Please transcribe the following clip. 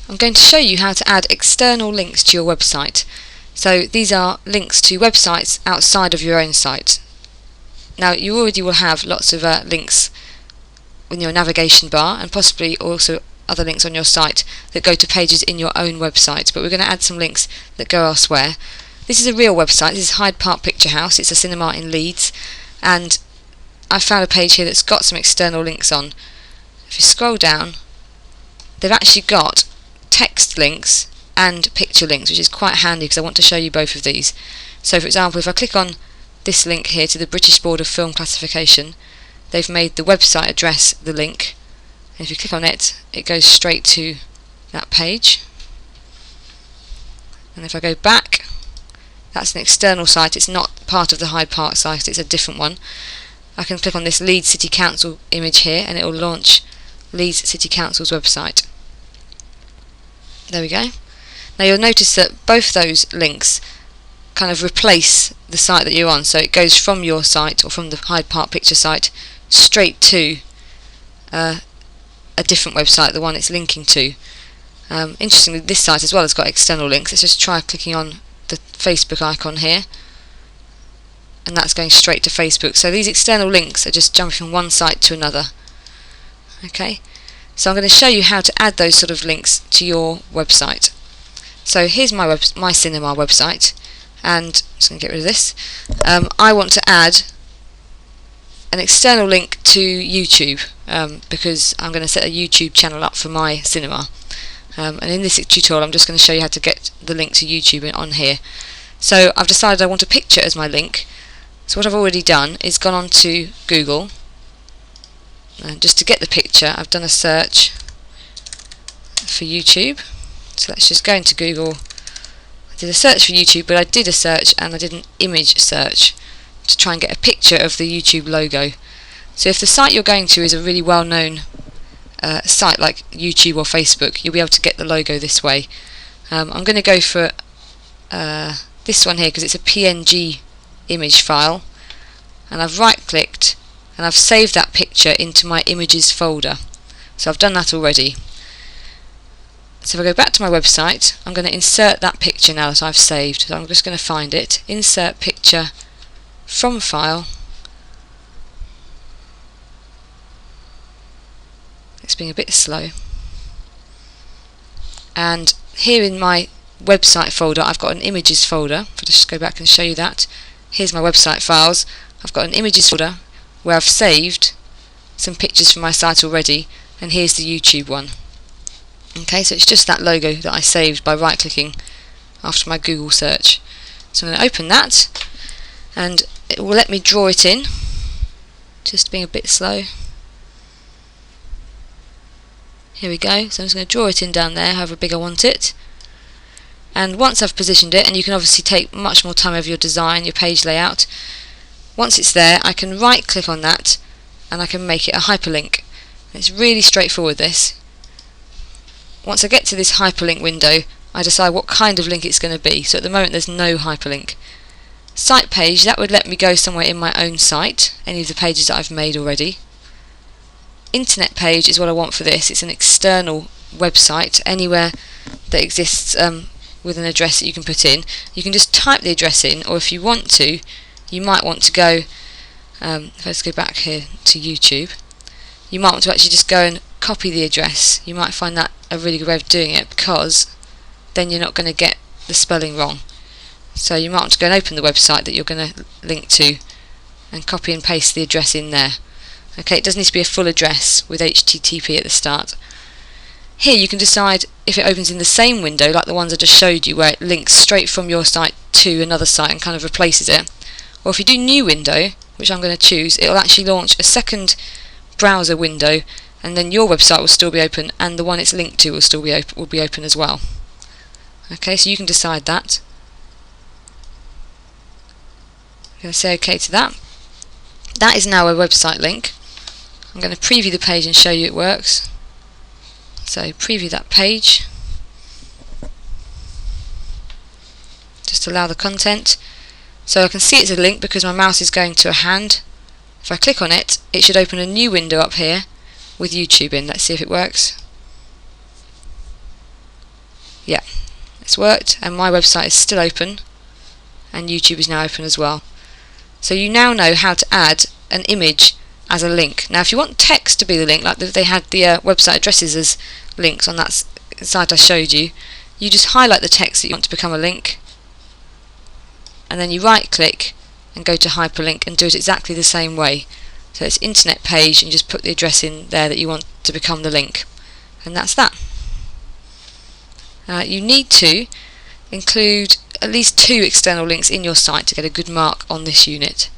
I'm going to show you how to add external links to your website. So these are links to websites outside of your own site. Now you already will have lots of links in your navigation bar, and possibly also other links on your site that go to pages in your own website, but we're going to add some links that go elsewhere. This is a real website. This is Hyde Park Picture House. It's a cinema in Leeds, and I found a page here that's got some external links on. If you scroll down, they've actually got text links and picture links, which is quite handy because I want to show you both of these. So for example, if I click on this link here to the British Board of Film Classification, they've made the website address the link, and if you click on it, it goes straight to that page. And if I go back, that's an external site. It's not part of the Hyde Park site, it's a different one. I can click on this Leeds City Council image here and it will launch Leeds City Council's website. There we go. Now you'll notice that both those links kind of replace the site that you're on, so it goes from your site or from the Hyde Park Picture site straight to a different website, the one it's linking to. Interestingly, this site as well has got external links. Let's just try clicking on the Facebook icon here, and that's going straight to Facebook. So these external links are just jumping from one site to another. Okay, so I'm going to show you how to add those sort of links to your website. So here's my cinema website, and I'm just going to get rid of this. I want to add an external link to YouTube because I'm going to set a YouTube channel up for my cinema. And in this tutorial I'm just going to show you how to get the link to YouTube on here. So I've decided I want a picture as my link. So what I've already done is gone on to Google, and just to get the picture I've done a search for YouTube. So let's just go into Google. I did a search for YouTube, but I did a search and I did an image search to try and get a picture of the YouTube logo. So if the site you're going to is a really well-known site like YouTube or Facebook, you'll be able to get the logo this way. I'm going to go for this one here because it's a PNG image file, and I've right-clicked and I've saved that picture into my images folder. So I've done that already. So if I go back to my website, I'm going to insert that picture now that I've saved. So I'm just going to find it, insert picture from file. It's being a bit slow. And here in my website folder I've got an images folder. If I just go back and show you that, here's my website files. I've got an images folder where I've saved some pictures from my site already, and here's the YouTube one. Okay, so it's just that logo that I saved by right clicking after my Google search. So I'm going to open that and it will let me draw it in, just being a bit slow. Here we go, so I'm just going to draw it in down there however big I want it. And once I've positioned it, and you can obviously take much more time over your design, your page layout, once it's there I can right click on that and I can make it a hyperlink. It's really straightforward this. Once I get to this hyperlink window I decide what kind of link it's going to be. So at the moment there's no hyperlink. Site page, that would let me go somewhere in my own site, any of the pages that I've made already. Internet page is what I want for this. It's an external website, anywhere that exists with an address that you can put in. You can just type the address in, or if you want to, you might want to go, let's go back here to YouTube, you might want to actually just go and copy the address. You might find that a really good way of doing it, because then you're not going to get the spelling wrong. So you might want to go and open the website that you're going to link to and copy and paste the address in there. Okay, it does need to be a full address with HTTP at the start. Here you can decide if it opens in the same window like the ones I just showed you, where it links straight from your site to another site and kind of replaces it. Or if you do new window, which I'm going to choose, it will actually launch a second browser window, and then your website will still be open and the one it's linked to will be open as well. Okay, so you can decide that. I'm going to say OK to that. That is now a website link. I'm going to preview the page and show you it works. So preview that page. Just allow the content. So I can see it's a link because my mouse is going to a hand. If I click on it, it should open a new window up here with YouTube in. Let's see if it works. Yeah, it's worked, and my website is still open, and YouTube is now open as well. So you now know how to add an image as a link. Now if you want text to be the link, like they had the website addresses as links on that site I showed you, you just highlight the text that you want to become a link, and then you right click and go to hyperlink and do it exactly the same way. So it's internet page, and you just put the address in there that you want to become the link, and that's that. You need to include at least 2 external links in your site to get a good mark on this unit.